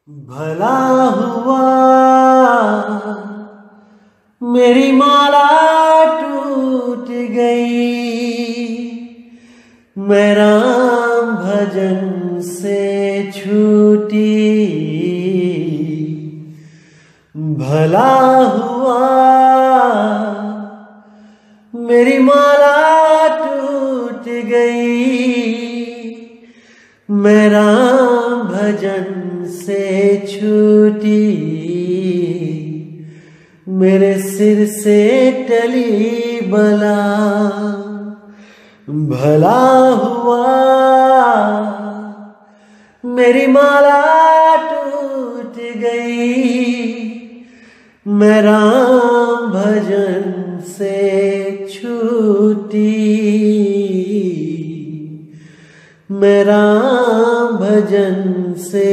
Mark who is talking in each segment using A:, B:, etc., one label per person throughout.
A: भला हुआ मेरी माला टूट गई, मैं राम भजन से छूटी। भला हुआ मेरी माला टूट गई, मैं राम भजन से छूटी। मेरे सिर से टली बला, भला हुआ मेरी माला टूट गई, मैं राम भजन से छूटी। मैं राम भजन से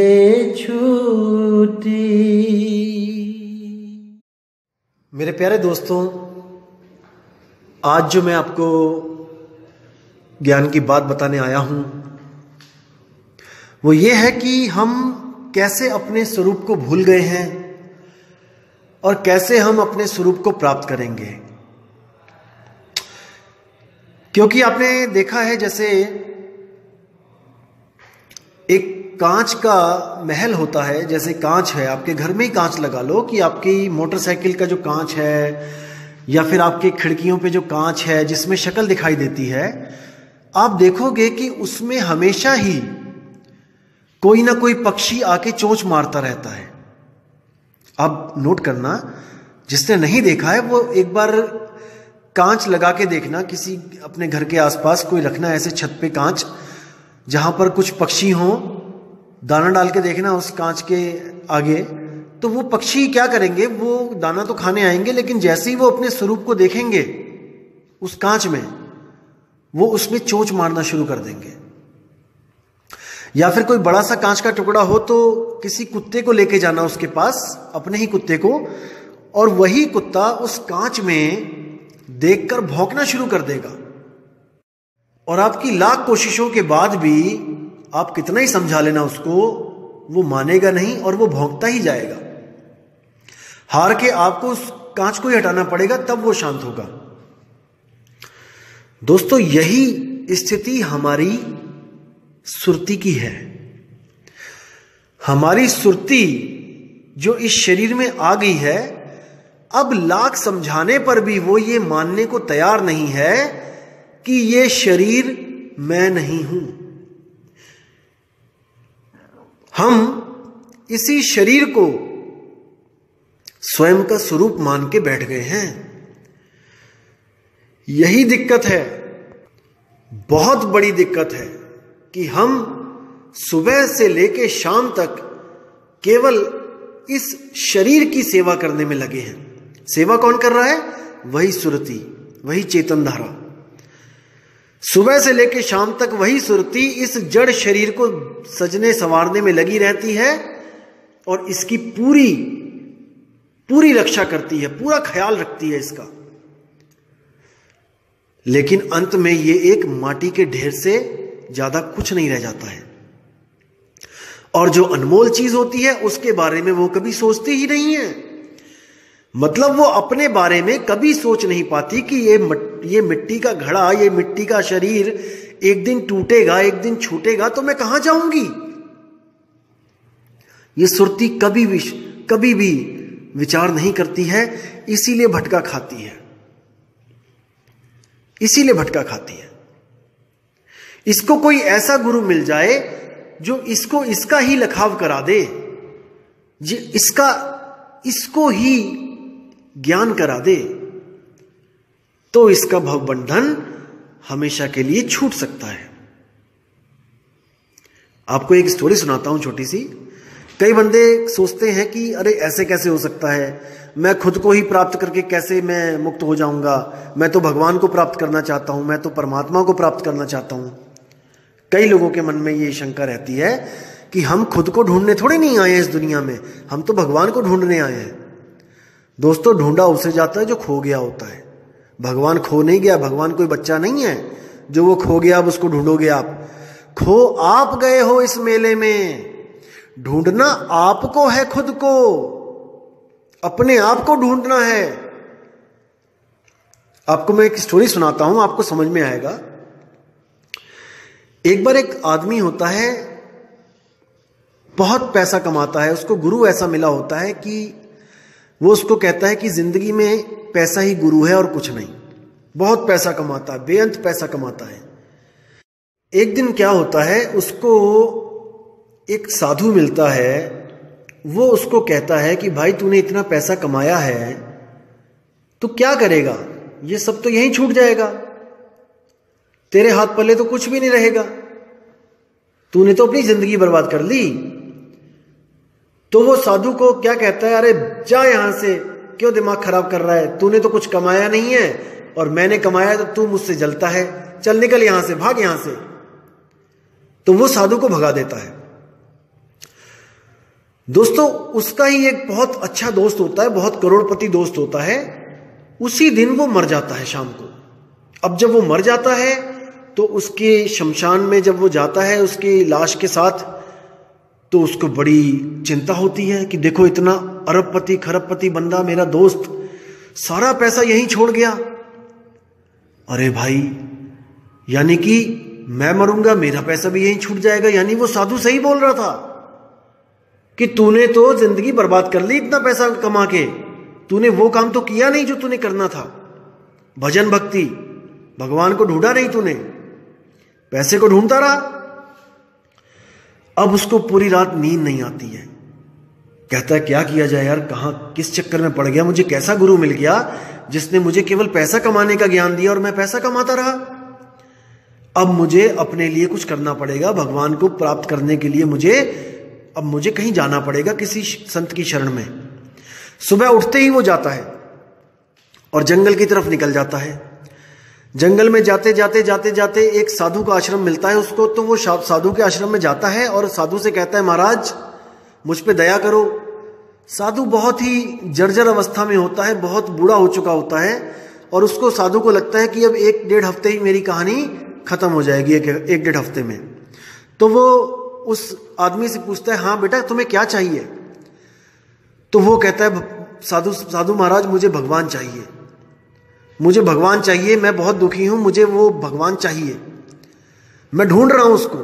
A: छूटी। मेरे प्यारे दोस्तों, आज जो मैं आपको ज्ञान की बात बताने आया हूं वो ये है कि हम कैसे अपने स्वरूप को भूल गए हैं और कैसे हम अपने स्वरूप को प्राप्त करेंगे। क्योंकि आपने देखा है, जैसे एक कांच का महल होता है, जैसे कांच है, आपके घर में ही कांच लगा लो कि आपकी मोटरसाइकिल का जो कांच है या फिर आपके खिड़कियों पे जो कांच है जिसमें शक्ल दिखाई देती है, आप देखोगे कि उसमें हमेशा ही कोई ना कोई पक्षी आके चोंच मारता रहता है। आप नोट करना, जिसने नहीं देखा है वो एक बार कांच लगा के देखना, किसी अपने घर के आसपास कोई रखना ऐसे छत पे कांच जहां पर कुछ पक्षी हों, दाना डाल के देखना उस कांच के आगे। तो वो पक्षी क्या करेंगे, वो दाना तो खाने आएंगे, लेकिन जैसे ही वो अपने स्वरूप को देखेंगे उस कांच में, वो उसमें चोंच मारना शुरू कर देंगे। या फिर कोई बड़ा सा कांच का टुकड़ा हो तो किसी कुत्ते को लेके जाना उसके पास, अपने ही कुत्ते को, और वही कुत्ता उस कांच में देखकर भौंकना शुरू कर देगा। और आपकी लाख कोशिशों के बाद भी आप कितना ही समझा लेना उसको, वो मानेगा नहीं और वो भौंकता ही जाएगा। हार के आपको उस कांच को ही हटाना पड़ेगा, तब वो शांत होगा। दोस्तों, यही स्थिति हमारी सुरती की है। हमारी सुरती जो इस शरीर में आ गई है, अब लाख समझाने पर भी वो ये मानने को तैयार नहीं है कि ये शरीर मैं नहीं हूं। हम इसी शरीर को स्वयं का स्वरूप मान के बैठ गए हैं। यही दिक्कत है, बहुत बड़ी दिक्कत है कि हम सुबह से लेके शाम तक केवल इस शरीर की सेवा करने में लगे हैं। सेवा कौन कर रहा है? वही सुरती, वही चेतन धारा। सुबह से लेके शाम तक वही सुरती इस जड़ शरीर को सजने संवारने में लगी रहती है और इसकी पूरी पूरी रक्षा करती है, पूरा ख्याल रखती है इसका। लेकिन अंत में ये एक माटी के ढेर से ज्यादा कुछ नहीं रह जाता है। और जो अनमोल चीज होती है उसके बारे में वो कभी सोचती ही नहीं है। मतलब वो अपने बारे में कभी सोच नहीं पाती कि ये मिट्टी का घड़ा, ये मिट्टी का शरीर एक दिन टूटेगा, एक दिन छूटेगा, तो मैं कहां जाऊंगी। ये सुरती कभी भी विचार नहीं करती है, इसीलिए भटका खाती है, इसीलिए भटका खाती है। इसको कोई ऐसा गुरु मिल जाए जो इसको इसका ही लखाव करा दे, इसको ही ज्ञान करा दे, तो इसका भवबंधन हमेशा के लिए छूट सकता है। आपको एक स्टोरी सुनाता हूं छोटी सी। कई बंदे सोचते हैं कि अरे ऐसे कैसे हो सकता है, मैं खुद को ही प्राप्त करके कैसे मैं मुक्त हो जाऊंगा, मैं तो भगवान को प्राप्त करना चाहता हूं, मैं तो परमात्मा को प्राप्त करना चाहता हूं। कई लोगों के मन में ये शंका रहती है कि हम खुद को ढूंढने थोड़े नहीं आए हैं इस दुनिया में, हम तो भगवान को ढूंढने आए हैं। दोस्तों, ढूंढा उसे जाता है जो खो गया होता है। भगवान खो नहीं गया, भगवान कोई बच्चा नहीं है जो वो खो गया अब उसको ढूंढोगे आप। खो आप गए हो इस मेले में, ढूंढना आपको है, खुद को, अपने आप को ढूंढना है। आपको मैं एक स्टोरी सुनाता हूं, आपको समझ में आएगा। एक बार एक आदमी होता है, बहुत पैसा कमाता है, उसको गुरु ऐसा मिला होता है कि वो उसको कहता है कि जिंदगी में पैसा ही गुरु है और कुछ नहीं। बहुत पैसा कमाता है, बेअंत पैसा कमाता है। एक दिन क्या होता है, उसको एक साधु मिलता है। वो उसको कहता है कि भाई तूने इतना पैसा कमाया है, तो क्या करेगा? ये सब तो यहीं छूट जाएगा, तेरे हाथ पल्ले तो कुछ भी नहीं रहेगा, तूने तो अपनी जिंदगी बर्बाद कर ली। तो वो साधु को क्या कहता है, अरे जा यहां से, क्यों दिमाग खराब कर रहा है, तूने तो कुछ कमाया नहीं है और मैंने कमाया तो तू मुझसे जलता है, चल निकल यहां से, भाग यहां से। तो वो साधु को भगा देता है। दोस्तों, उसका ही एक बहुत अच्छा दोस्त होता है, बहुत करोड़पति दोस्त होता है। उसी दिन वो मर जाता है शाम को। अब जब वो मर जाता है तो उसके शमशान में जब वो जाता है उसकी लाश के साथ, तो उसको बड़ी चिंता होती है कि देखो इतना अरबपति खरबपति बंदा मेरा दोस्त सारा पैसा यहीं छोड़ गया। अरे भाई, यानी कि मैं मरूंगा मेरा पैसा भी यहीं छूट जाएगा। यानी वो साधु सही बोल रहा था कि तूने तो जिंदगी बर्बाद कर ली इतना पैसा कमा के, तूने वो काम तो किया नहीं जो तूने करना था, भजन भक्ति, भगवान को ढूंढा नहीं तूने, पैसे को ढूंढता रहा। अब उसको पूरी रात नींद नहीं आती है। कहता है क्या किया जाए यार, कहां किस चक्कर में पड़ गया, मुझे कैसा गुरु मिल गया जिसने मुझे केवल पैसा कमाने का ज्ञान दिया और मैं पैसा कमाता रहा। अब मुझे अपने लिए कुछ करना पड़ेगा, भगवान को प्राप्त करने के लिए मुझे कहीं जाना पड़ेगा, किसी संत की शरण में। सुबह उठते ही वो जाता है और जंगल की तरफ निकल जाता है। जंगल में जाते जाते जाते जाते एक साधु का आश्रम मिलता है उसको। तो वो साधु के आश्रम में जाता है और साधु से कहता है, महाराज मुझ पे दया करो। साधु बहुत ही जर्जर अवस्था में होता है, बहुत बूढ़ा हो चुका होता है और उसको साधु को लगता है कि अब 1-1.5 हफ्ते ही मेरी कहानी खत्म हो जाएगी, 1-1.5 हफ्ते में। तो वो उस आदमी से पूछता है, हाँ बेटा तुम्हें क्या चाहिए? तो वो कहता है, साधु महाराज मुझे भगवान चाहिए, मुझे भगवान चाहिए, मैं बहुत दुखी हूं, मुझे वो भगवान चाहिए, मैं ढूंढ रहा हूं उसको।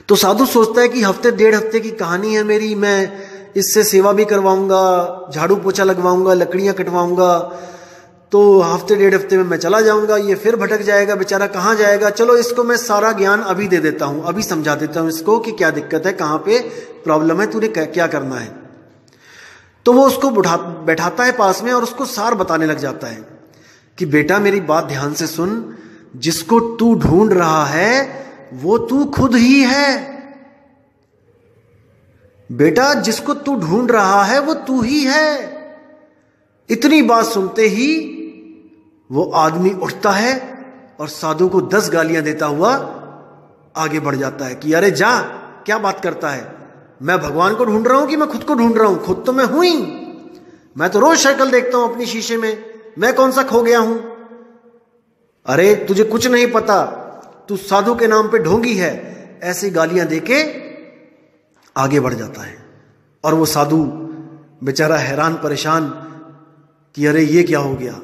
A: तो साधु सोचता है कि 1-1.5 हफ्ते की कहानी है मेरी, मैं इससे सेवा भी करवाऊंगा, झाड़ू पोछा लगवाऊंगा, लकड़ियां कटवाऊंगा, तो 1-1.5 हफ्ते में मैं चला जाऊंगा, ये फिर भटक जाएगा बेचारा, कहाँ जाएगा। चलो इसको मैं सारा ज्ञान अभी दे देता हूं, अभी समझा देता हूं इसको कि क्या दिक्कत है, कहाँ पे प्रॉब्लम है, तूने क्या करना है। तो वो उसको बैठाता है पास में और उसको सार बताने लग जाता है कि बेटा मेरी बात ध्यान से सुन, जिसको तू ढूंढ रहा है वो तू खुद ही है। बेटा जिसको तू ढूंढ रहा है वो तू ही है। इतनी बात सुनते ही वो आदमी उठता है और साधु को 10 गालियां देता हुआ आगे बढ़ जाता है कि अरे जा, क्या बात करता है, मैं भगवान को ढूंढ रहा हूं कि मैं खुद को ढूंढ रहा हूं? खुद तो मैं हूं ही, मैं तो रोज शक्ल देखता हूं अपनी शीशे में, मैं कौन सा खो गया हूं? अरे तुझे कुछ नहीं पता, तू साधु के नाम पे ढोंगी है। ऐसी गालियां देके आगे बढ़ जाता है और वो साधु बेचारा हैरान परेशान कि अरे ये क्या हो गया।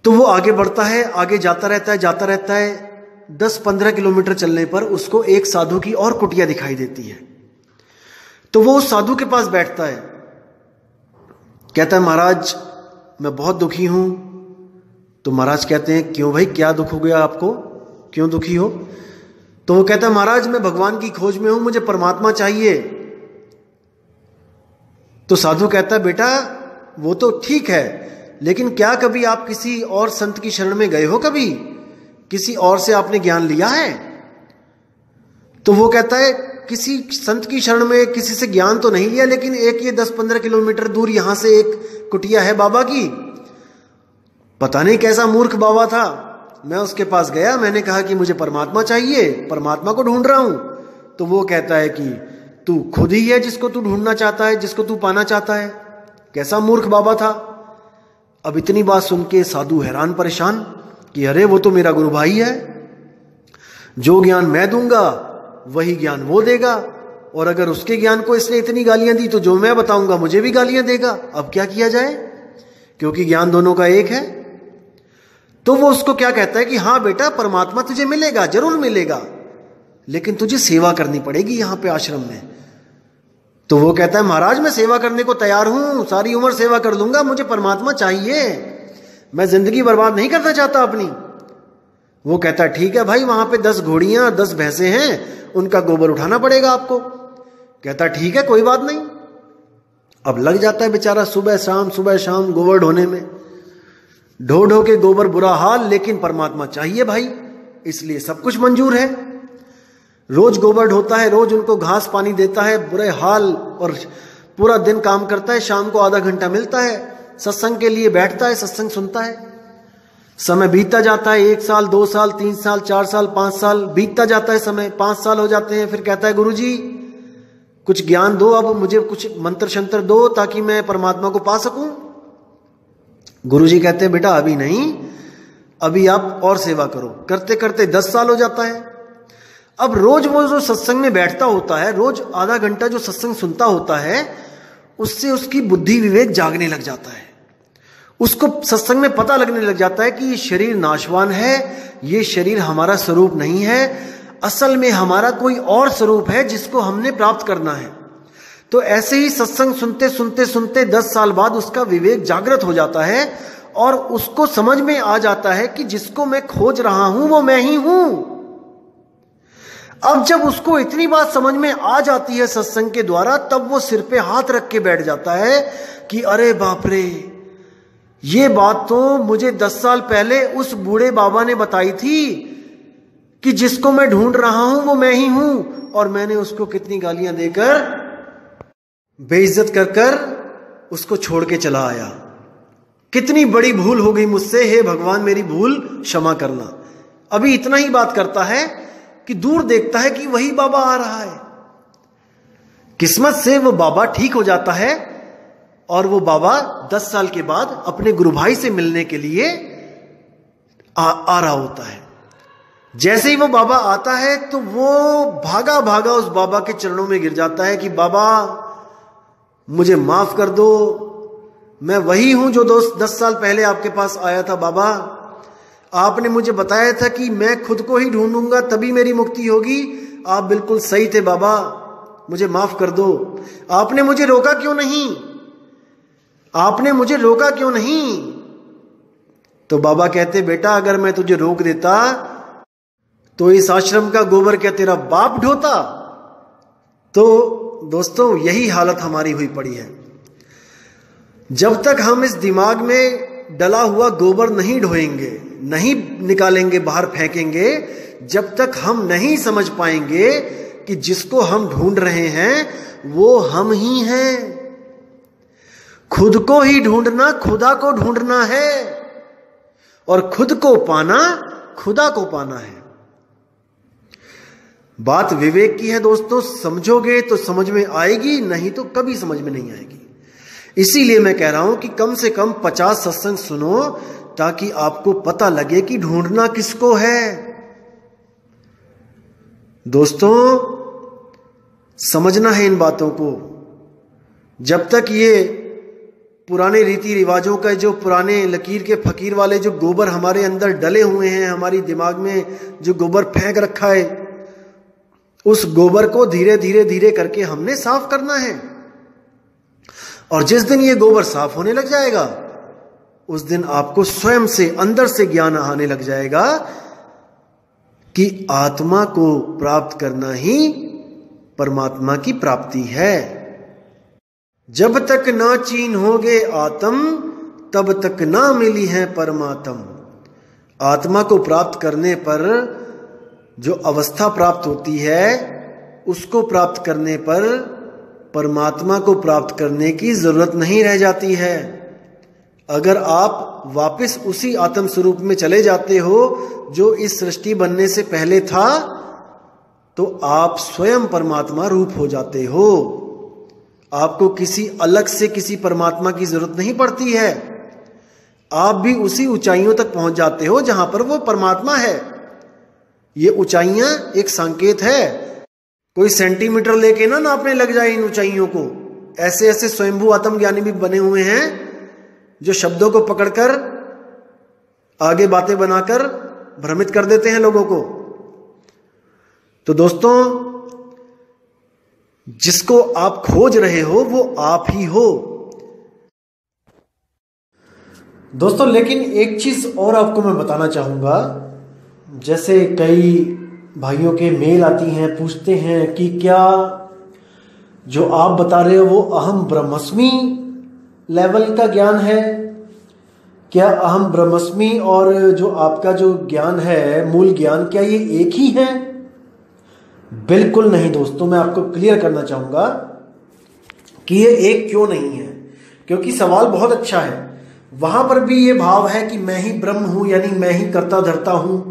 A: तो वो आगे बढ़ता है, आगे जाता रहता है। 10-15 किलोमीटर चलने पर उसको एक साधु की और कुटिया दिखाई देती है। तो वो उस साधु के पास बैठता है, कहता है महाराज मैं बहुत दुखी हूं। तो महाराज कहते हैं क्यों भाई, क्या दुख हो गया आपको, क्यों दुखी हो? तो वो कहता है महाराज मैं भगवान की खोज में हूं, मुझे परमात्मा चाहिए। तो साधु कहता है बेटा वो तो ठीक है, लेकिन क्या कभी आप किसी और संत की शरण में गए हो, कभी किसी और से आपने ज्ञान लिया है? तो वो कहता है किसी संत की शरण में किसी से ज्ञान तो नहीं लिया, लेकिन एक ये 10-15 किलोमीटर दूर यहां से एक कुटिया है बाबा की, पता नहीं कैसा मूर्ख बाबा था, मैं उसके पास गया, मैंने कहा कि मुझे परमात्मा चाहिए, परमात्मा को ढूंढ रहा हूं। तो वो कहता है कि तू खुद ही है जिसको तू ढूंढना चाहता है, जिसको तू पाना चाहता है। कैसा मूर्ख बाबा था। अब इतनी बात सुन के साधु हैरान परेशान कि अरे वो तो मेरा गुरु भाई है, जो ज्ञान मैं दूंगा वही ज्ञान वो देगा, और अगर उसके ज्ञान को इसने इतनी गालियां दी तो जो मैं बताऊंगा मुझे भी गालियां देगा। अब क्या किया जाए, क्योंकि ज्ञान दोनों का एक है। तो वो उसको क्या कहता है कि हाँ बेटा, परमात्मा तुझे मिलेगा, जरूर मिलेगा, लेकिन तुझे सेवा करनी पड़ेगी यहां पे आश्रम में। तो वो कहता है महाराज मैं सेवा करने को तैयार हूं, सारी उम्र सेवा कर लूंगा, मुझे परमात्मा चाहिए, मैं जिंदगी बर्बाद नहीं करना चाहता अपनी। वो कहता है ठीक है भाई, वहां पे 10 घोड़ियां 10 भैंसे हैं, उनका गोबर उठाना पड़ेगा आपको। कहता ठीक है कोई बात नहीं। अब लग जाता है बेचारा सुबह शाम गोबर ढोने में, ढो ढो के गोबर बुरा हाल, लेकिन परमात्मा चाहिए भाई, इसलिए सब कुछ मंजूर है। रोज गोबर ढोता है, रोज उनको घास पानी देता है, बुरे हाल, और पूरा दिन काम करता है। शाम को आधा घंटा मिलता है, सत्संग के लिए बैठता है, सत्संग सुनता है। समय बीतता जाता है, 1 साल 2 साल 3 साल 4 साल 5 साल बीतता जाता है समय, 5 साल हो जाते हैं। फिर कहता है गुरुजी कुछ ज्ञान दो, अब मुझे कुछ मंत्र शंत्र दो ताकि मैं परमात्मा को पा सकूं। गुरुजी कहते हैं बेटा अभी नहीं, अभी आप और सेवा करो। करते करते 10 साल हो जाता है। अब रोज वो जो सत्संग में बैठता होता है, रोज आधा घंटा जो सत्संग सुनता होता है, उससे उसकी बुद्धि विवेक जागने लग जाता है। उसको सत्संग में पता लगने लग जाता है कि ये शरीर नाशवान है, ये शरीर हमारा स्वरूप नहीं है, असल में हमारा कोई और स्वरूप है जिसको हमने प्राप्त करना है। तो ऐसे ही सत्संग सुनते सुनते सुनते 10 साल बाद उसका विवेक जागृत हो जाता है, और उसको समझ में आ जाता है कि जिसको मैं खोज रहा हूं वो मैं ही हूं। अब जब उसको इतनी बात समझ में आ जाती है सत्संग के द्वारा, तब वो सिर पे हाथ रख के बैठ जाता है कि अरे बाप रे, ये बात तो मुझे 10 साल पहले उस बूढ़े बाबा ने बताई थी कि जिसको मैं ढूंढ रहा हूं वो मैं ही हूं, और मैंने उसको कितनी गालियां देकर बेइज्जत कर कर उसको छोड़ के चला आया। कितनी बड़ी भूल हो गई मुझसे, हे भगवान मेरी भूल क्षमा करना। अभी इतना ही बात करता है कि दूर देखता है कि वही बाबा आ रहा है। किस्मत से वो बाबा ठीक हो जाता है, और वो बाबा 10 साल के बाद अपने गुरु भाई से मिलने के लिए आ रहा होता है। जैसे ही वो बाबा आता है तो वो भागा भागा उस बाबा के चरणों में गिर जाता है कि बाबा मुझे माफ कर दो, मैं वही हूं जो 10 साल पहले आपके पास आया था। बाबा आपने मुझे बताया था कि मैं खुद को ही ढूंढूंगा तभी मेरी मुक्ति होगी, आप बिल्कुल सही थे बाबा, मुझे माफ कर दो। आपने मुझे रोका क्यों नहीं, आपने मुझे रोका क्यों नहीं? तो बाबा कहते बेटा अगर मैं तुझे रोक देता तो इस आश्रम का गोबर क्या तेरा बाप ढोता? तो दोस्तों यही हालत हमारी हुई पड़ी है। जब तक हम इस दिमाग में डला हुआ गोबर नहीं ढोएंगे, नहीं निकालेंगे, बाहर फेंकेंगे, जब तक हम नहीं समझ पाएंगे कि जिसको हम ढूंढ रहे हैं वो हम ही हैं। खुद को ही ढूंढना खुदा को ढूंढना है, और खुद को पाना खुदा को पाना है। बात विवेक की है दोस्तों, समझोगे तो समझ में आएगी, नहीं तो कभी समझ में नहीं आएगी। इसीलिए मैं कह रहा हूं कि कम से कम 50 सत्संग सुनो, ताकि आपको पता लगे कि ढूंढना किसको है। दोस्तों समझना है इन बातों को। जब तक ये पुराने रीति रिवाजों का, जो पुराने लकीर के फकीर वाले जो गोबर हमारे अंदर डले हुए हैं, हमारी दिमाग में जो गोबर फेंक रखा है, उस गोबर को धीरे धीरे धीरे करके हमने साफ करना है। और जिस दिन ये गोबर साफ होने लग जाएगा, उस दिन आपको स्वयं से अंदर से ज्ञान आने लग जाएगा कि आत्मा को प्राप्त करना ही परमात्मा की प्राप्ति है। जब तक ना चीन होगे आत्म, तब तक ना मिली है परमात्म। आत्मा को प्राप्त करने पर जो अवस्था प्राप्त होती है, उसको प्राप्त करने पर परमात्मा को प्राप्त करने की जरूरत नहीं रह जाती है। अगर आप वापस उसी आत्म स्वरूप में चले जाते हो जो इस सृष्टि बनने से पहले था, तो आप स्वयं परमात्मा रूप हो जाते हो। आपको किसी अलग से किसी परमात्मा की जरूरत नहीं पड़ती है। आप भी उसी ऊंचाइयों तक पहुंच जाते हो जहां पर वो परमात्मा है। ये ऊंचाइयां एक संकेत है कोई सेंटीमीटर लेके ना नापने लग जाए इन ऊंचाइयों को। ऐसे ऐसे स्वयंभू आत्मज्ञानी भी बने हुए हैं जो शब्दों को पकड़कर आगे बातें बनाकर भ्रमित कर देते हैं लोगों को। तो दोस्तों, जिसको आप खोज रहे हो वो आप ही हो। दोस्तों, लेकिन एक चीज और आपको मैं बताना चाहूंगा। जैसे कई भाइयों के मेल आती हैं, पूछते हैं कि क्या जो आप बता रहे हो वो अहम ब्रह्मस्मि लेवल का ज्ञान है? क्या अहम ब्रह्मस्मि और जो आपका जो ज्ञान है, मूल ज्ञान, क्या ये एक ही है? बिल्कुल नहीं दोस्तों, मैं आपको क्लियर करना चाहूंगा कि ये एक क्यों नहीं है। क्योंकि सवाल बहुत अच्छा है। वहां पर भी ये भाव है कि मैं ही ब्रह्म हूं, यानी मैं ही करता धरता हूं,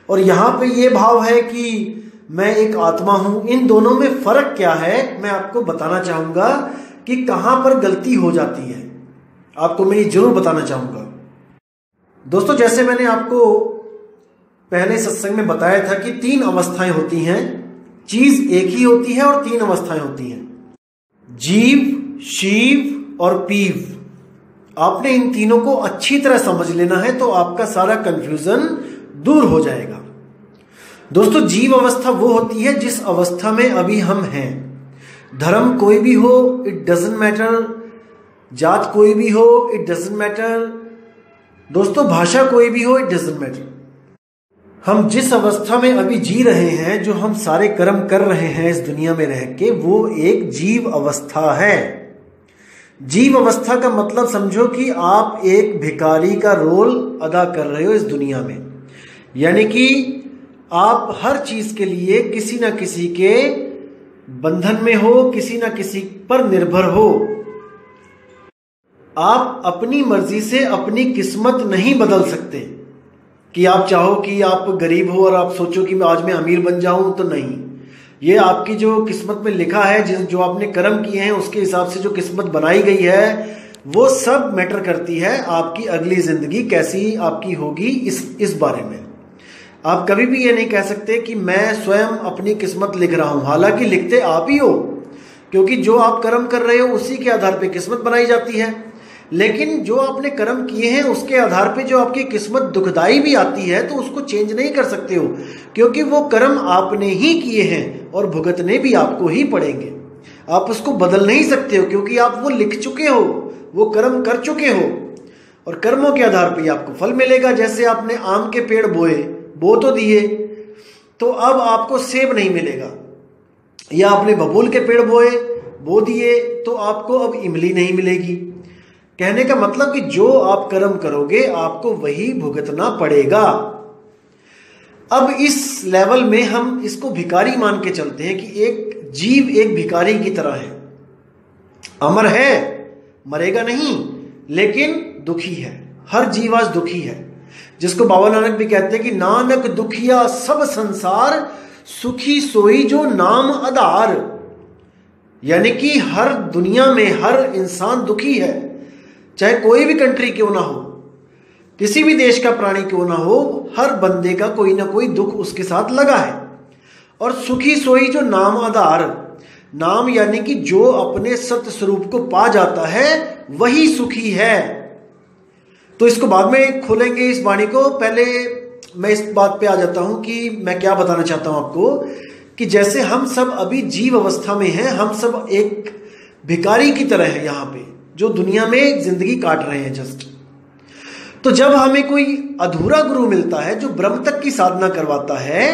A: और यहां पे ये भाव है कि मैं एक आत्मा हूं। इन दोनों में फर्क क्या है, मैं आपको बताना चाहूंगा कि कहां पर गलती हो जाती है। आपको मैं ये जरूर बताना चाहूंगा। दोस्तों, जैसे मैंने आपको पहले सत्संग में बताया था कि 3 अवस्थाएं होती हैं। चीज एक ही होती है और 3 अवस्थाएं होती हैं, जीव, शिव और पीव। आपने इन तीनों को अच्छी तरह समझ लेना है तो आपका सारा कंफ्यूजन दूर हो जाएगा। दोस्तों, जीव अवस्था वो होती है जिस अवस्था में अभी हम हैं। धर्म कोई भी हो, इट डजंट मैटर। जात कोई भी हो, इट डजंट मैटर। दोस्तों, भाषा कोई भी हो, इट डजंट मैटर। हम जिस अवस्था में अभी जी रहे हैं, जो हम सारे कर्म कर रहे हैं इस दुनिया में रह के, वो एक जीव अवस्था है। जीव अवस्था का मतलब समझो कि आप एक भिखारी का रोल अदा कर रहे हो इस दुनिया में। यानी कि आप हर चीज के लिए किसी ना किसी के बंधन में हो, किसी ना किसी पर निर्भर हो। आप अपनी मर्जी से अपनी किस्मत नहीं बदल सकते कि आप चाहो कि आप गरीब हो और आप सोचो कि आज मैं अमीर बन जाऊं, तो नहीं। ये आपकी जो किस्मत में लिखा है, जो आपने कर्म किए हैं उसके हिसाब से जो किस्मत बनाई गई है, वो सब मैटर करती है। आपकी अगली जिंदगी कैसी आपकी होगी इस बारे में आप कभी भी ये नहीं कह सकते कि मैं स्वयं अपनी किस्मत लिख रहा हूं। हालांकि लिखते आप ही हो, क्योंकि जो आप कर्म कर रहे हो उसी के आधार पे किस्मत बनाई जाती है। लेकिन जो आपने कर्म किए हैं उसके आधार पे जो आपकी किस्मत दुखदाई भी आती है, तो उसको चेंज नहीं कर सकते हो, क्योंकि वो कर्म आपने ही किए हैं और भुगतने भी आपको ही पड़ेंगे। आप उसको बदल नहीं सकते हो, क्योंकि आप वो लिख चुके हो, वो कर्म कर चुके हो, और कर्मों के आधार पे आपको फल मिलेगा। जैसे आपने आम के पेड़ बो तो दिए, तो अब आपको सेब नहीं मिलेगा, या आपने बबूल के पेड़ बो दिए, तो आपको अब इमली नहीं मिलेगी। कहने का मतलब कि जो आप कर्म करोगे आपको वही भुगतना पड़ेगा। अब इस लेवल में हम इसको भिखारी मान के चलते हैं कि एक जीव एक भिखारी की तरह है। अमर है, मरेगा नहीं, लेकिन दुखी है। हर जीव आज दुखी है, जिसको बाबा नानक भी कहते हैं कि नानक दुखिया सब संसार, सुखी सोई जो नाम आधार। यानी कि हर दुनिया में हर इंसान दुखी है, चाहे कोई भी कंट्री क्यों ना हो, किसी भी देश का प्राणी क्यों ना हो, हर बंदे का कोई ना कोई दुख उसके साथ लगा है। और सुखी सोई जो नाम आधार, नाम यानी कि जो अपने सत्य स्वरूप को पा जाता है वही सुखी है। तो इसको बाद में खोलेंगे इस वाणी को। पहले मैं इस बात पे आ जाता हूं कि मैं क्या बताना चाहता हूं आपको, कि जैसे हम सब अभी जीव अवस्था में हैं, हम सब एक भिखारी की तरह है यहाँ पे, जो दुनिया में जिंदगी काट रहे हैं जस्ट। तो जब हमें कोई अधूरा गुरु मिलता है जो ब्रह्म तक की साधना करवाता है,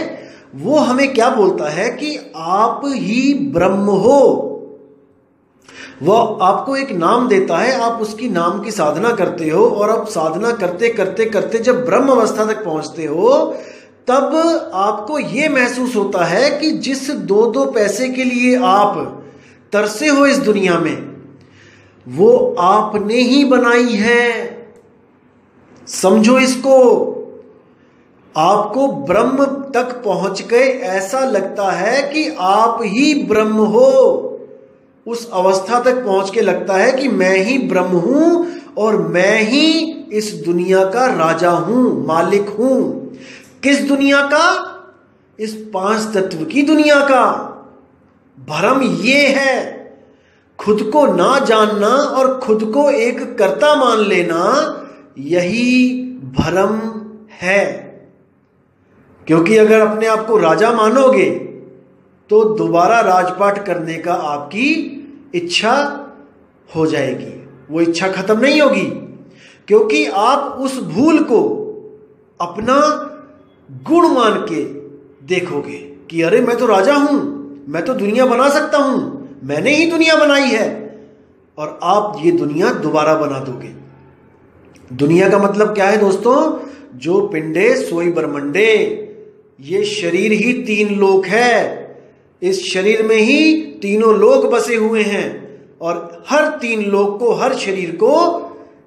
A: वो हमें क्या बोलता है कि आप ही ब्रह्म हो। वो आपको एक नाम देता है, आप उसकी नाम की साधना करते हो, और अब साधना करते करते करते जब ब्रह्म अवस्था तक पहुंचते हो, तब आपको यह महसूस होता है कि जिस 2 पैसे के लिए आप तरसे हो इस दुनिया में, वो आपने ही बनाई है। समझो इसको। आपको ब्रह्म तक पहुंच गए, ऐसा लगता है कि आप ही ब्रह्म हो। उस अवस्था तक पहुंच के लगता है कि मैं ही ब्रह्म हूं और मैं ही इस दुनिया का राजा हूं, मालिक हूं। किस दुनिया का? इस 5 तत्व की दुनिया का। भ्रम ये है, खुद को ना जानना और खुद को एक कर्ता मान लेना, यही भ्रम है। क्योंकि अगर अपने आप को राजा मानोगे तो दोबारा राजपाट करने का आपकी इच्छा हो जाएगी, वो इच्छा खत्म नहीं होगी, क्योंकि आप उस भूल को अपना गुण मान के देखोगे कि अरे मैं तो राजा हूं, मैं तो दुनिया बना सकता हूं, मैंने ही दुनिया बनाई है, और आप ये दुनिया दोबारा बना दोगे। दुनिया का मतलब क्या है दोस्तों? जो पिंडे सोई ब्रह्मंडे, ये शरीर ही 3 लोक है, इस शरीर में ही तीनों लोक बसे हुए हैं, और हर 3 लोक को, हर शरीर को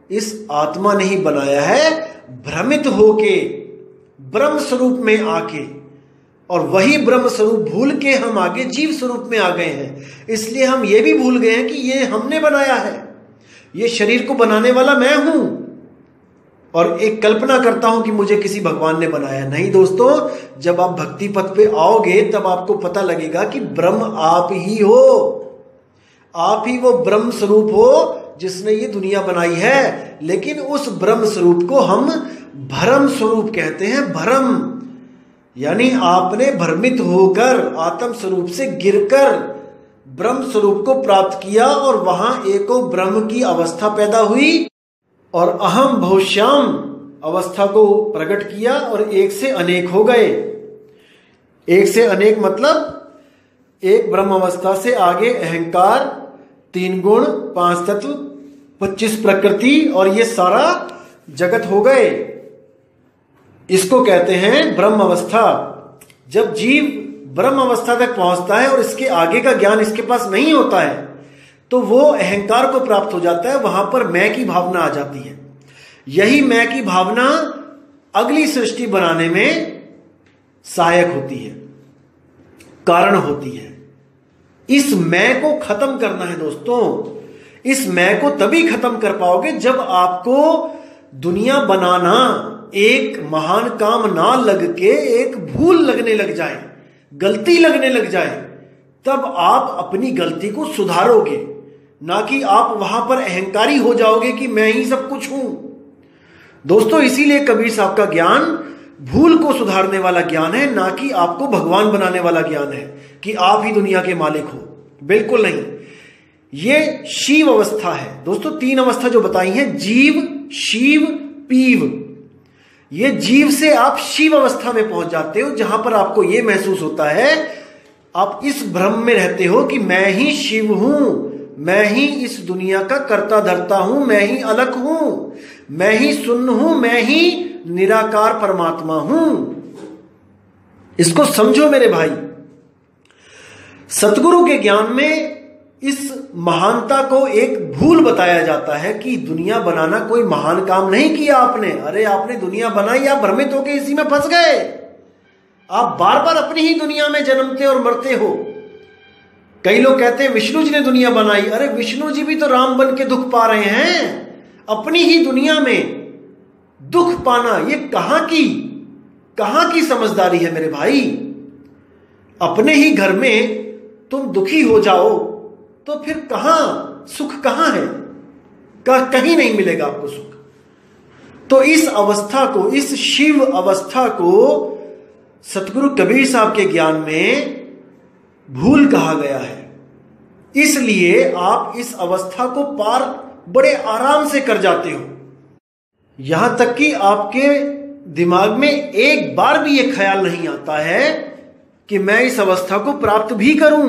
A: इस आत्मा ने ही बनाया है, भ्रमित होके ब्रह्म स्वरूप में आके, और वही ब्रह्म स्वरूप भूल के हम आगे जीव स्वरूप में आ गए हैं। इसलिए हम ये भी भूल गए हैं कि ये हमने बनाया है, ये शरीर को बनाने वाला मैं हूं, और एक कल्पना करता हूं कि मुझे किसी भगवान ने बनाया। नहीं दोस्तों, जब आप भक्ति पथ पे आओगे तब आपको पता लगेगा कि ब्रह्म आप ही हो, आप ही वो ब्रह्म स्वरूप हो जिसने ये दुनिया बनाई है। लेकिन उस ब्रह्म स्वरूप को हम भ्रम स्वरूप कहते हैं। भ्रम यानी आपने भ्रमित होकर आत्म स्वरूप से गिरकर ब्रह्म स्वरूप को प्राप्त किया, और वहां एको ब्रह्म की अवस्था पैदा हुई और अहम बहुश्याम अवस्था को प्रकट किया, और एक से अनेक हो गए। एक से अनेक मतलब एक ब्रह्म अवस्था से आगे अहंकार, 3 गुण, 5 तत्व, 25 प्रकृति, और ये सारा जगत हो गए। इसको कहते हैं ब्रह्म अवस्था। जब जीव ब्रह्म अवस्था तक पहुंचता है और इसके आगे का ज्ञान इसके पास नहीं होता है, तो वो अहंकार को प्राप्त हो जाता है, वहां पर मैं की भावना आ जाती है। यही मैं की भावना अगली सृष्टि बनाने में सहायक होती है, कारण होती है। इस मैं को खत्म करना है दोस्तों। इस मैं को तभी खत्म कर पाओगे जब आपको दुनिया बनाना एक महान काम ना लग के एक भूल लगने लग जाए, गलती लगने लग जाए, तब आप अपनी गलती को सुधारोगे, ना कि आप वहां पर अहंकारी हो जाओगे कि मैं ही सब कुछ हूं। दोस्तों, इसीलिए कबीर साहब का ज्ञान भूल को सुधारने वाला ज्ञान है, ना कि आपको भगवान बनाने वाला ज्ञान है कि आप ही दुनिया के मालिक हो। बिल्कुल नहीं, ये शिव अवस्था है दोस्तों। 3 अवस्था जो बताई है, जीव, शिव, पीव। ये जीव से आप शिव अवस्था में पहुंच जाते हो, जहां पर आपको यह महसूस होता है, आप इस भ्रम में रहते हो कि मैं ही शिव हूं, मैं ही इस दुनिया का कर्ता धर्ता हूं, मैं ही अलग हूं, मैं ही शून्य हूं, मैं ही निराकार परमात्मा हूं। इसको समझो मेरे भाई। सतगुरु के ज्ञान में इस महानता को एक भूल बताया जाता है कि दुनिया बनाना कोई महान काम नहीं किया आपने। अरे आपने दुनिया बनाई, आप भ्रमित होकर इसी में फंस गए। आप बार बार अपनी ही दुनिया में जन्मते और मरते हो। कई लोग कहते हैं विष्णु जी ने दुनिया बनाई। अरे विष्णु जी भी तो राम बन के दुख पा रहे हैं। अपनी ही दुनिया में दुख पाना ये कहां की समझदारी है मेरे भाई। अपने ही घर में तुम दुखी हो जाओ तो फिर सुख कहां है? कहीं नहीं मिलेगा आपको सुख। तो इस अवस्था को, इस शिव अवस्था को सतगुरु कबीर साहब के ज्ञान में भूल कहा गया है। इसलिए आप इस अवस्था को पार बड़े आराम से कर जाते हो। यहां तक कि आपके दिमाग में एक बार भी यह ख्याल नहीं आता है कि मैं इस अवस्था को प्राप्त भी करूं।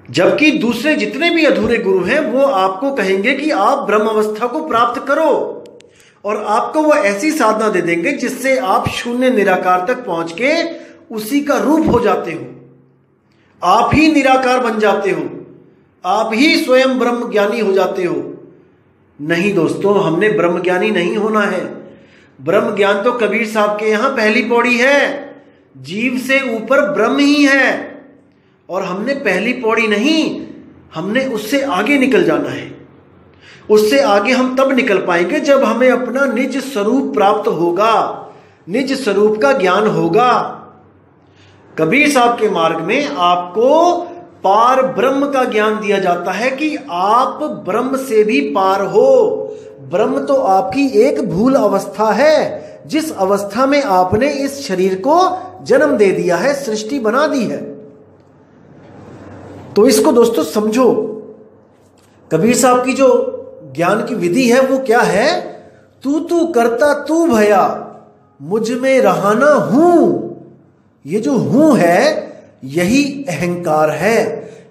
A: जबकि दूसरे जितने भी अधूरे गुरु हैं वो आपको कहेंगे कि आप ब्रह्म अवस्था को प्राप्त करो, और आपको वो ऐसी साधना दे देंगे जिससे आप शून्य निराकार तक पहुंच के उसी का रूप हो जाते हो। आप ही निराकार बन जाते हो, आप ही स्वयं ब्रह्म ज्ञानी हो जाते हो। नहीं दोस्तों, हमने ब्रह्म ज्ञानी नहीं होना है। ब्रह्म ज्ञान तो कबीर साहब के यहां पहली पौड़ी है। जीव से ऊपर ब्रह्म ही है, और हमने पहली पौड़ी नहीं, हमने उससे आगे निकल जाना है। उससे आगे हम तब निकल पाएंगे जब हमें अपना निज स्वरूप प्राप्त होगा, निज स्वरूप का ज्ञान होगा। कबीर साहब के मार्ग में आपको पार ब्रह्म का ज्ञान दिया जाता है कि आप ब्रह्म से भी पार हो। ब्रह्म तो आपकी एक भूल अवस्था है, जिस अवस्था में आपने इस शरीर को जन्म दे दिया है, सृष्टि बना दी है। तो इसको दोस्तों समझो। कबीर साहब की जो ज्ञान की विधि है वो क्या है? तू तू करता तू भया, मुझ में रहाना हूं। ये जो हूं है यही अहंकार है,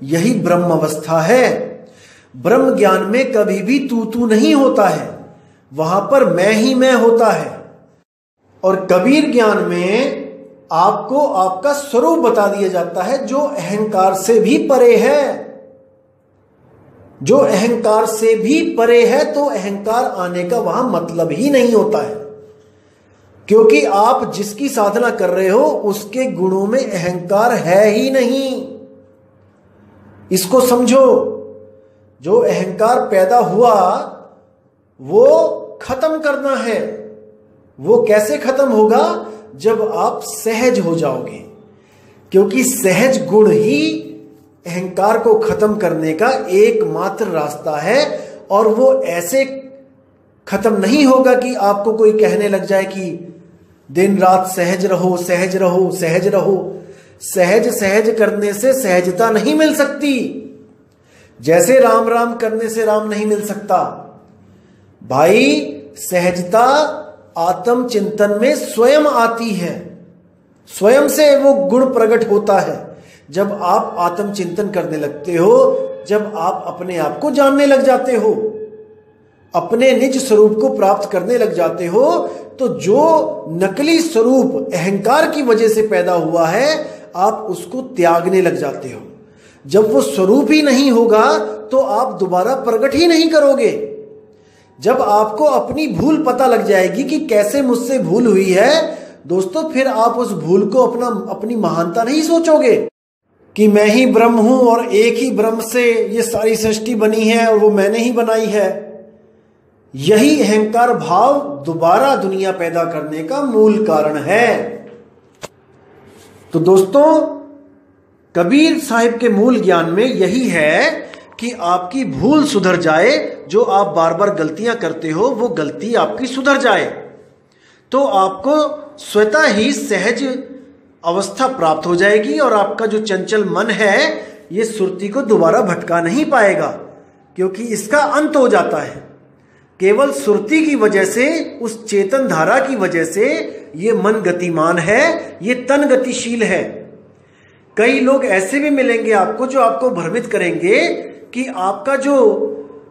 A: यही ब्रह्म अवस्था है। ब्रह्म ज्ञान में कभी भी तू तू नहीं होता है, वहां पर मैं ही मैं होता है। और कबीर ज्ञान में आपको आपका स्वरूप बता दिया जाता है जो अहंकार से भी परे है। जो अहंकार से भी परे है तो अहंकार आने का वहां मतलब ही नहीं होता है, क्योंकि आप जिसकी साधना कर रहे हो उसके गुणों में अहंकार है ही नहीं। इसको समझो। जो अहंकार पैदा हुआ वो खत्म करना है। वो कैसे खत्म होगा? जब आप सहज हो जाओगे, क्योंकि सहज गुण ही अहंकार को खत्म करने का एकमात्र रास्ता है। और वो ऐसे खत्म नहीं होगा कि आपको कोई कहने लग जाए कि दिन रात सहज रहो, सहज रहो, सहज रहो। सहज सहज करने से सहजता नहीं मिल सकती, जैसे राम राम करने से राम नहीं मिल सकता। भाई सहजता आत्म चिंतन में स्वयं आती है, स्वयं से वो गुण प्रकट होता है। जब आप आत्म चिंतन करने लगते हो, जब आप अपने आप को जानने लग जाते हो, अपने निज स्वरूप को प्राप्त करने लग जाते हो, तो जो नकली स्वरूप अहंकार की वजह से पैदा हुआ है आप उसको त्यागने लग जाते हो। जब वो स्वरूप ही नहीं होगा तो आप दोबारा प्रकट ही नहीं करोगे। जब आपको अपनी भूल पता लग जाएगी कि कैसे मुझसे भूल हुई है दोस्तों, फिर आप उस भूल को अपनी महानता नहीं सोचोगे कि मैं ही ब्रह्म हूं और एक ही ब्रह्म से ये सारी सृष्टि बनी है और वो मैंने ही बनाई है। यही अहंकार भाव दोबारा दुनिया पैदा करने का मूल कारण है। तो दोस्तों, कबीर साहिब के मूल ज्ञान में यही है कि आपकी भूल सुधर जाए। जो आप बार बार गलतियां करते हो वो गलती आपकी सुधर जाए, तो आपको स्वतः ही सहज अवस्था प्राप्त हो जाएगी और आपका जो चंचल मन है ये सुरती को दोबारा भटका नहीं पाएगा, क्योंकि इसका अंत हो जाता है। केवल सुरती की वजह से, उस चेतन धारा की वजह से ये मन गतिमान है, ये तन गतिशील है। कई लोग ऐसे भी मिलेंगे आपको जो आपको भ्रमित करेंगे कि आपका जो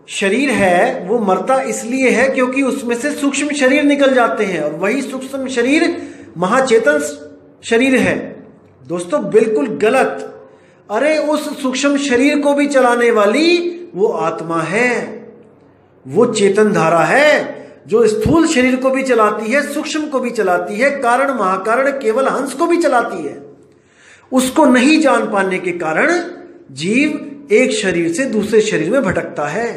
A: शरीर है वो मरता इसलिए है क्योंकि उसमें से सूक्ष्म शरीर निकल जाते हैं और वही सूक्ष्म शरीर महाचेतन शरीर है। दोस्तों बिल्कुल गलत। अरे उस सूक्ष्म शरीर को भी चलाने वाली वो आत्मा है, वो चेतन धारा है जो स्थूल शरीर को भी चलाती है, सूक्ष्म को भी चलाती है, कारण महाकारण केवल हंस को भी चलाती है। उसको नहीं जान पाने के कारण जीव एक शरीर से दूसरे शरीर में भटकता है।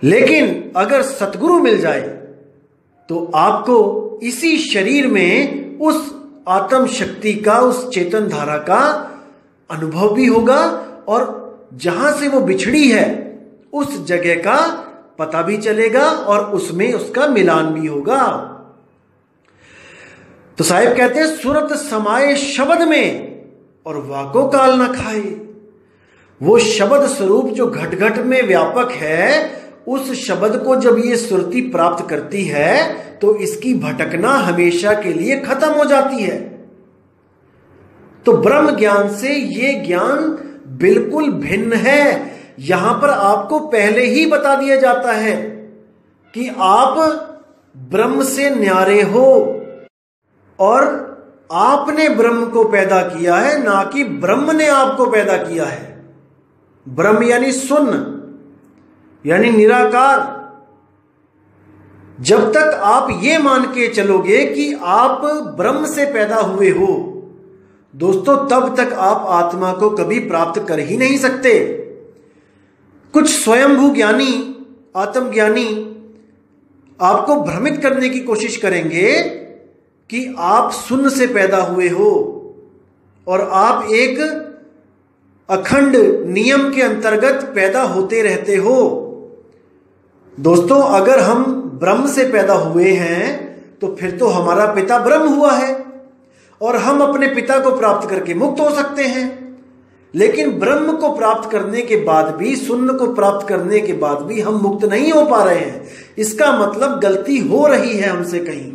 A: लेकिन अगर सतगुरु मिल जाए तो आपको इसी शरीर में उस आत्म शक्ति का, उस चेतन धारा का अनुभव भी होगा और जहां से वो बिछड़ी है उस जगह का पता भी चलेगा और उसमें उसका मिलान भी होगा। तो साहिब कहते हैं, सुरत समाये शब्द में और वाको काल न खाए। वो शब्द स्वरूप जो घट घट में व्यापक है, उस शब्द को जब ये सुरती प्राप्त करती है तो इसकी भटकना हमेशा के लिए खत्म हो जाती है। तो ब्रह्म ज्ञान से ये ज्ञान बिल्कुल भिन्न है। यहां पर आपको पहले ही बता दिया जाता है कि आप ब्रह्म से न्यारे हो और आपने ब्रह्म को पैदा किया है, ना कि ब्रह्म ने आपको पैदा किया है। ब्रह्म यानी शून्य, यानी निराकार। जब तक आप ये मान के चलोगे कि आप ब्रह्म से पैदा हुए हो दोस्तों, तब तक आप आत्मा को कभी प्राप्त कर ही नहीं सकते। कुछ स्वयंभू ज्ञानी, आत्मज्ञानी आपको भ्रमित करने की कोशिश करेंगे कि आप शून्य से पैदा हुए हो, और आप एक अखंड नियम के अंतर्गत पैदा होते रहते हो। दोस्तों, अगर हम ब्रह्म से पैदा हुए हैं तो फिर तो हमारा पिता ब्रह्म हुआ है और हम अपने पिता को प्राप्त करके मुक्त हो सकते हैं। लेकिन ब्रह्म को प्राप्त करने के बाद भी, शून्य को प्राप्त करने के बाद भी हम मुक्त नहीं हो पा रहे हैं। इसका मतलब गलती हो रही है हमसे कहीं।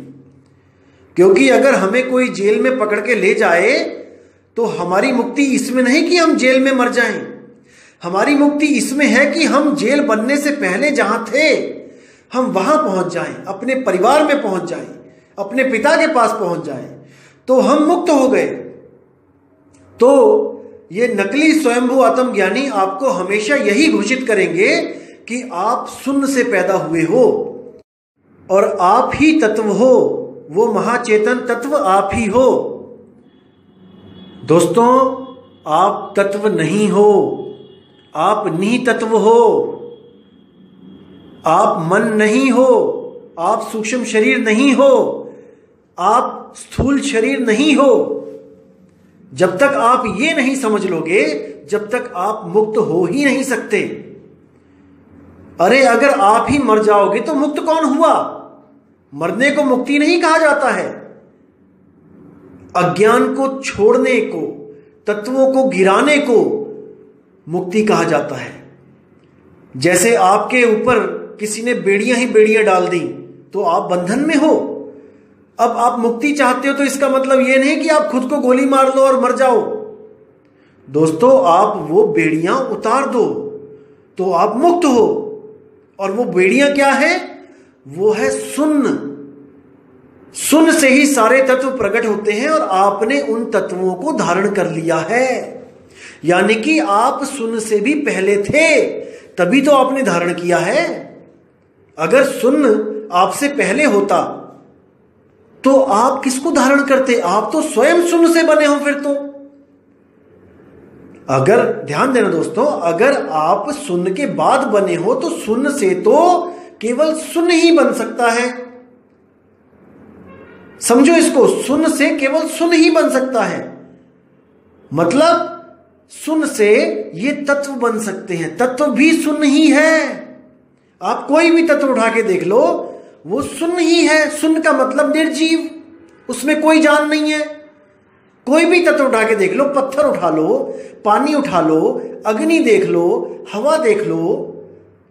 A: क्योंकि अगर हमें कोई जेल में पकड़ के ले जाए तो हमारी मुक्ति इसमें नहीं कि हम जेल में मर जाएं। हमारी मुक्ति इसमें है कि हम जेल बनने से पहले जहां थे हम वहां पहुंच जाएं, अपने परिवार में पहुंच जाएं, अपने पिता के पास पहुंच जाएं, तो हम मुक्त हो गए। तो ये नकली स्वयंभू आत्मज्ञानी आपको हमेशा यही घोषित करेंगे कि आप शून्य से पैदा हुए हो और आप ही तत्व हो, वो महाचेतन तत्व आप ही हो। दोस्तों, आप तत्व नहीं हो, आप नितत्व हो। आप मन नहीं हो, आप सूक्ष्म शरीर नहीं हो, आप स्थूल शरीर नहीं हो। जब तक आप ये नहीं समझ लोगे, जब तक आप मुक्त हो ही नहीं सकते। अरे अगर आप ही मर जाओगे तो मुक्त कौन हुआ? मरने को मुक्ति नहीं कहा जाता है। अज्ञान को छोड़ने को, तत्वों को गिराने को मुक्ति कहा जाता है। जैसे आपके ऊपर किसी ने बेड़ियां ही बेड़ियां डाल दी तो आप बंधन में हो। अब आप मुक्ति चाहते हो तो इसका मतलब यह नहीं कि आप खुद को गोली मार लो और मर जाओ। दोस्तों, आप वो बेड़ियां उतार दो तो आप मुक्त हो। और वो बेड़ियां क्या है? वो है शून्य। शून्य से ही सारे तत्व प्रकट होते हैं और आपने उन तत्वों को धारण कर लिया है। यानी कि आप शून्य से भी पहले थे, तभी तो आपने धारण किया है। अगर शून्य आपसे पहले होता तो आप किसको धारण करते? आप तो स्वयं शून्य से बने हो फिर तो। अगर ध्यान देना दोस्तों, अगर आप शून्य के बाद बने हो तो शून्य से तो केवल शून्य ही बन सकता है। समझो इसको, शून्य से केवल शून्य ही बन सकता है। मतलब शून्य से ये तत्व बन सकते हैं। तत्व भी शून्य ही है। आप कोई भी तत्व उठा के देख लो, वो शून्य ही है। शून्य का मतलब निर्जीव, उसमें कोई जान नहीं है। कोई भी तत्व उठा के देख लो, पत्थर उठा लो, पानी उठा लो, अग्नि देख लो, हवा देख लो,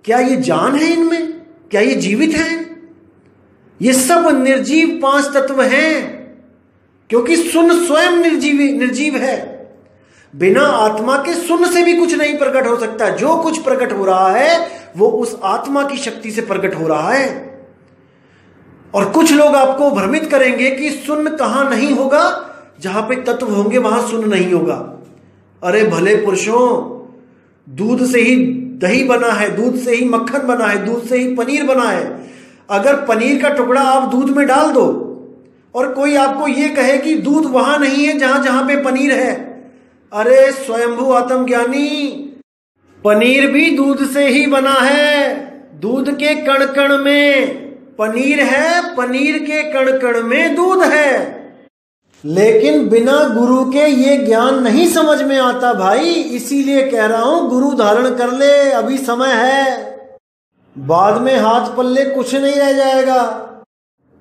A: क्या ये जान है इनमें? क्या ये जीवित हैं? ये सब निर्जीव 5 तत्व हैं, क्योंकि शून्य स्वयं निर्जीव है। बिना आत्मा के शून्य से भी कुछ नहीं प्रकट हो सकता। जो कुछ प्रकट हो रहा है वो उस आत्मा की शक्ति से प्रकट हो रहा है। और कुछ लोग आपको भ्रमित करेंगे कि शून्य कहां नहीं होगा, जहां पे तत्व होंगे वहां शून्य नहीं होगा। अरे भले पुरुषों, दूध से ही दही बना है, दूध से ही मक्खन बना है, दूध से ही पनीर बना है। अगर पनीर का टुकड़ा आप दूध में डाल दो और कोई आपको यह कहे कि दूध वहां नहीं है जहां जहां पे पनीर है, अरे स्वयंभू आत्मज्ञानी, पनीर भी दूध से ही बना है। दूध के कण कण में पनीर है, पनीर के कण कण में दूध है। लेकिन बिना गुरु के ये ज्ञान नहीं समझ में आता भाई। इसीलिए कह रहा हूं, गुरु धारण कर ले, अभी समय है। बाद में हाथ पल्ले कुछ नहीं रह जाएगा।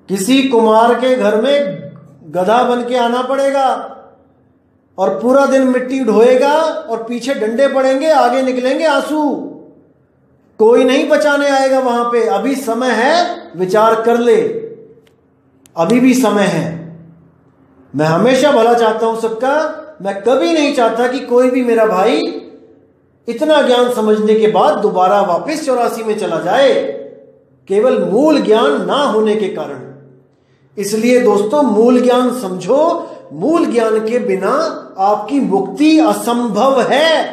A: किसी कुमार के घर में गधा बन के आना पड़ेगा और पूरा दिन मिट्टी ढोएगा और पीछे डंडे पड़ेंगे, आगे निकलेंगे आंसू। कोई नहीं बचाने आएगा वहां पे। अभी समय है, विचार कर ले, अभी भी समय है। मैं हमेशा भला चाहता हूं सबका। मैं कभी नहीं चाहता कि कोई भी मेरा भाई इतना ज्ञान समझने के बाद दोबारा वापस 84 में चला जाए, केवल मूल ज्ञान ना होने के कारण। इसलिए दोस्तों, मूल ज्ञान समझो। मूल ज्ञान के बिना आपकी मुक्ति असंभव है।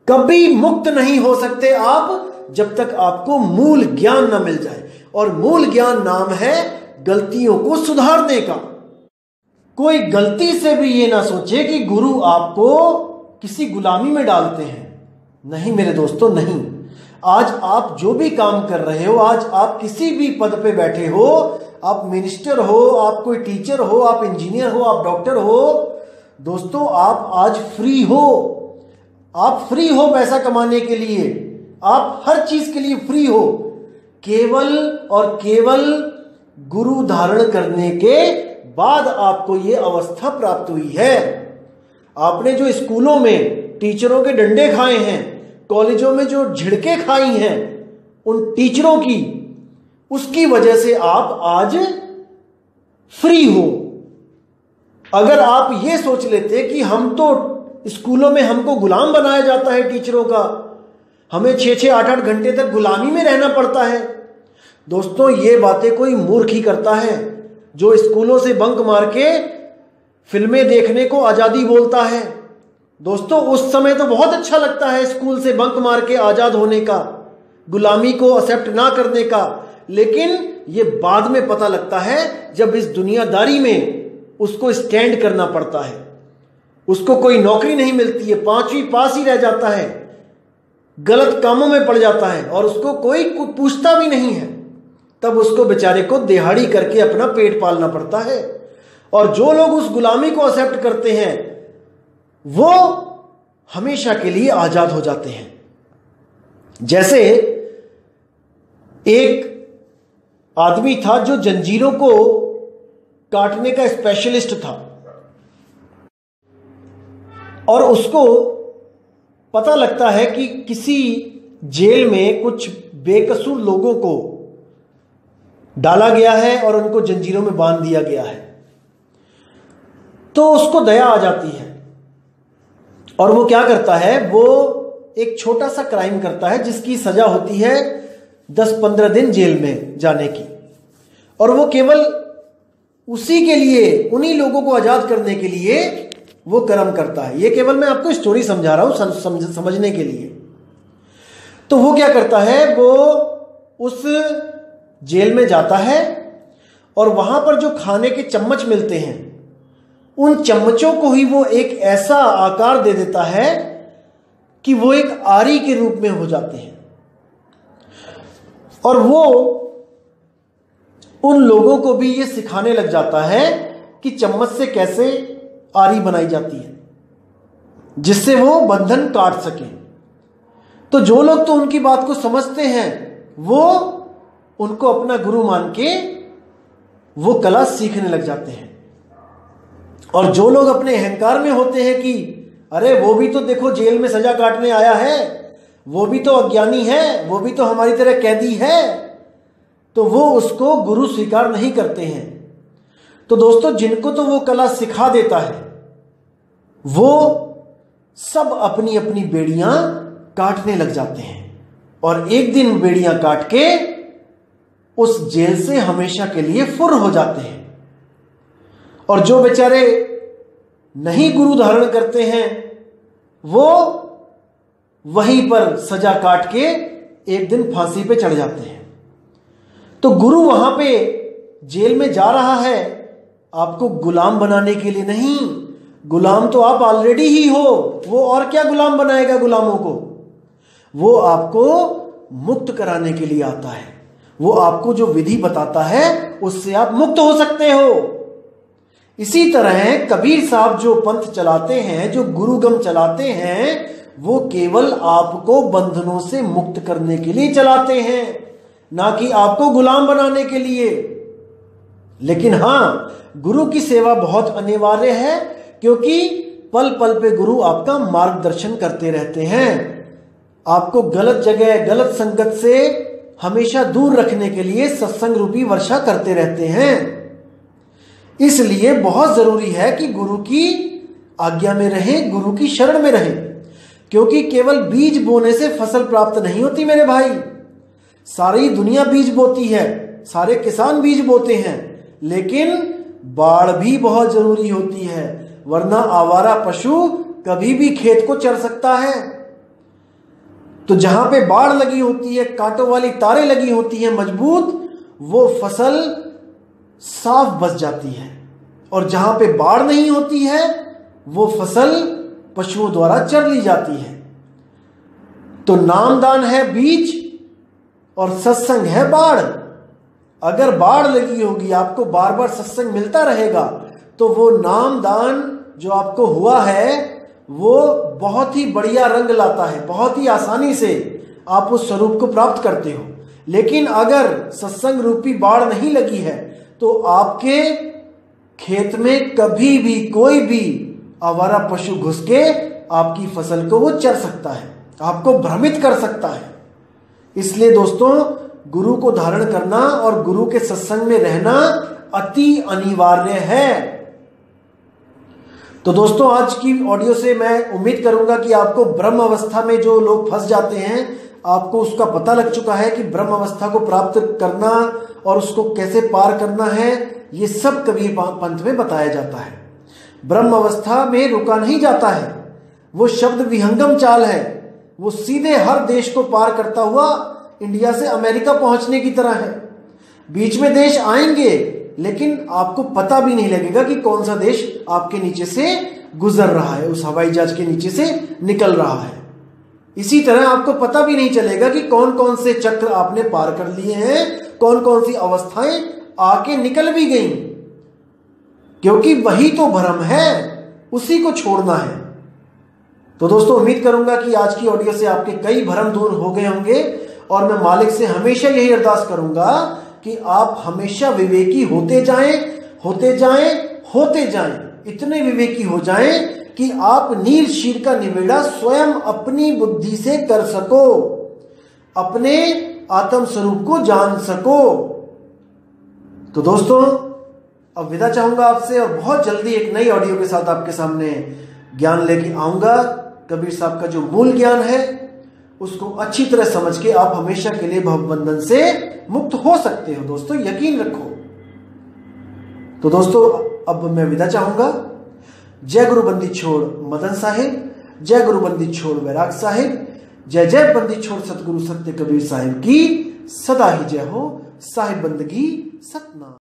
A: कभी मुक्त नहीं हो सकते आप जब तक आपको मूल ज्ञान ना मिल जाए। और मूल ज्ञान नाम है गलतियों को सुधारने का। कोई गलती से भी ये ना सोचे कि गुरु आपको किसी गुलामी में डालते हैं। नहीं मेरे दोस्तों, नहीं। आज आप जो भी काम कर रहे हो, आज आप किसी भी पद पे बैठे हो, आप मिनिस्टर हो, आप कोई टीचर हो, आप इंजीनियर हो, आप डॉक्टर हो, दोस्तों आप आज फ्री हो, आप फ्री हो पैसा कमाने के लिए, आप हर चीज के लिए फ्री हो, केवल और केवल गुरु धारण करने के बाद आपको ये अवस्था प्राप्त हुई है। आपने जो स्कूलों में टीचरों के डंडे खाए हैं, कॉलेजों में जो झिड़के खाई हैं उन टीचरों की, उसकी वजह से आप आज फ्री हो। अगर आप ये सोच लेते कि हम तो स्कूलों में हमको गुलाम बनाया जाता है टीचरों का, हमें 6-6, 8-8 घंटे तक गुलामी में रहना पड़ता है। दोस्तों ये बातें कोई मूर्ख ही करता है जो स्कूलों से बंक मार के फिल्में देखने को आज़ादी बोलता है। दोस्तों उस समय तो बहुत अच्छा लगता है स्कूल से बंक मार के आज़ाद होने का, गुलामी को एक्सेप्ट ना करने का, लेकिन ये बाद में पता लगता है जब इस दुनियादारी में उसको स्टैंड करना पड़ता है, उसको कोई नौकरी नहीं मिलती है, 5वीं पास ही रह जाता है, गलत कामों में पड़ जाता है और उसको कोई पूछता भी नहीं है, तब उसको बेचारे को दिहाड़ी करके अपना पेट पालना पड़ता है। और जो लोग उस गुलामी को एक्सेप्ट करते हैं वो हमेशा के लिए आजाद हो जाते हैं। जैसे एक आदमी था जो जंजीरों को काटने का स्पेशलिस्ट था और उसको पता लगता है कि किसी जेल में कुछ बेकसूर लोगों को डाला गया है और उनको जंजीरों में बांध दिया गया है। तो उसको दया आ जाती है और वो क्या करता है, वो एक छोटा सा क्राइम करता है जिसकी सजा होती है 10-15 दिन जेल में जाने की, और वो केवल उसी के लिए, उन्हीं लोगों को आजाद करने के लिए वो कर्म करता है। ये केवल मैं आपको स्टोरी समझा रहा हूं समझने के लिए। तो वो क्या करता है, वो उस जेल में जाता है और वहां पर जो खाने के चम्मच मिलते हैं उन चम्मचों को ही वो एक ऐसा आकार दे देता है कि वो एक आरी के रूप में हो जाते हैं और वो उन लोगों को भी ये सिखाने लग जाता है कि चम्मच से कैसे आरी बनाई जाती है जिससे वो बंधन काट सके। तो जो लोग तो उनकी बात को समझते हैं वो उनको अपना गुरु मान के वो कला सीखने लग जाते हैं, और जो लोग अपने अहंकार में होते हैं कि अरे वो भी तो देखो जेल में सजा काटने आया है, वो भी तो अज्ञानी है, वो भी तो हमारी तरह कैदी है, तो वो उसको गुरु स्वीकार नहीं करते हैं। तो दोस्तों जिनको तो वो कला सिखा देता है वो सब अपनी अपनी बेड़ियां काटने लग जाते हैं और एक दिन बेड़ियां काट के उस जेल से हमेशा के लिए फुर हो जाते हैं। और जो बेचारे नहीं गुरु धारण करते हैं वो वहीं पर सजा काट के एक दिन फांसी पे चढ़ जाते हैं। तो गुरु वहां पे जेल में जा रहा है आपको गुलाम बनाने के लिए नहीं, गुलाम तो आप ऑलरेडी ही हो, वो और क्या गुलाम बनाएगा गुलामों को, वो आपको मुक्त कराने के लिए आता है। वो आपको जो विधि बताता है उससे आप मुक्त हो सकते हो। इसी तरह कबीर साहब जो पंथ चलाते हैं, जो गुरुगम चलाते हैं, वो केवल आपको बंधनों से मुक्त करने के लिए चलाते हैं, ना कि आपको गुलाम बनाने के लिए। लेकिन हाँ, गुरु की सेवा बहुत अनिवार्य है क्योंकि पल पल पे गुरु आपका मार्गदर्शन करते रहते हैं, आपको गलत जगह गलत संगत से हमेशा दूर रखने के लिए सत्संग रूपी वर्षा करते रहते हैं। इसलिए बहुत जरूरी है कि गुरु की आज्ञा में रहें, गुरु की शरण में रहें, क्योंकि केवल बीज बोने से फसल प्राप्त नहीं होती मेरे भाई। सारी दुनिया बीज बोती है, सारे किसान बीज बोते हैं, लेकिन बाढ़ भी बहुत जरूरी होती है, वरना आवारा पशु कभी भी खेत को चर सकता है। तो जहां पे बाढ़ लगी होती है, कांटों वाली तारें लगी होती हैं मजबूत, वो फसल साफ बच जाती है, और जहां पे बाढ़ नहीं होती है वो फसल पशुओं द्वारा चर ली जाती है। तो नामदान है बीज और सत्संग है बाढ़। अगर बाढ़ लगी होगी, आपको बार बार सत्संग मिलता रहेगा, तो वो नामदान जो आपको हुआ है वो बहुत ही बढ़िया रंग लाता है, बहुत ही आसानी से आप उस स्वरूप को प्राप्त करते हो। लेकिन अगर सत्संग रूपी बाढ़ नहीं लगी है तो आपके खेत में कभी भी कोई भी आवारा पशु घुस के आपकी फसल को वो चर सकता है, आपको भ्रमित कर सकता है। इसलिए दोस्तों, गुरु को धारण करना और गुरु के सत्संग में रहना अति अनिवार्य है। तो दोस्तों, आज की ऑडियो से मैं उम्मीद करूंगा कि आपको ब्रह्म अवस्था में जो लोग फंस जाते हैं, आपको उसका पता लग चुका है कि ब्रह्म अवस्था को प्राप्त करना और उसको कैसे पार करना है, ये सब कबीर पंथ में बताया जाता है। ब्रह्म अवस्था में रुका नहीं जाता है, वो शब्द विहंगम चाल है, वो सीधे हर देश को पार करता हुआ इंडिया से अमेरिका पहुंचने की तरह है। बीच में देश आएंगे लेकिन आपको पता भी नहीं लगेगा कि कौन सा देश आपके नीचे से गुजर रहा है, उस हवाई जहाज के नीचे से निकल रहा है। इसी तरह आपको पता भी नहीं चलेगा कि कौन कौन से चक्र आपने पार कर लिए हैं, कौन कौन सी अवस्थाएं आके निकल भी गई, क्योंकि वही तो भ्रम है, उसी को छोड़ना है। तो दोस्तों, उम्मीद करूंगा कि आज की ऑडियो से आपके कई भ्रम दूर हो गए होंगे और मैं मालिक से हमेशा यही अरदास करूंगा कि आप हमेशा विवेकी होते जाएं, होते जाएं, होते जाएं, इतने विवेकी हो जाएं कि आप नील शीर का निवेड़ा स्वयं अपनी बुद्धि से कर सको, अपने आत्म स्वरूप को जान सको। तो दोस्तों, अब विदा चाहूंगा आपसे और बहुत जल्दी एक नई ऑडियो के साथ आपके सामने ज्ञान लेके आऊंगा। कबीर साहब का जो मूल ज्ञान है उसको अच्छी तरह समझ के आप हमेशा के लिए भवबंधन से मुक्त हो सकते हो। दोस्तों, यकीन रखो। तो दोस्तों, अब मैं विदा चाहूंगा। जय गुरु बंदी छोड़ मदन साहिब, जय गुरु बंदी छोड़ वैराग साहिब, जय जय बंदी छोड़ सतगुरु सत्य कबीर साहिब की सदा ही जय हो। साहिब बंदगी सतनाम।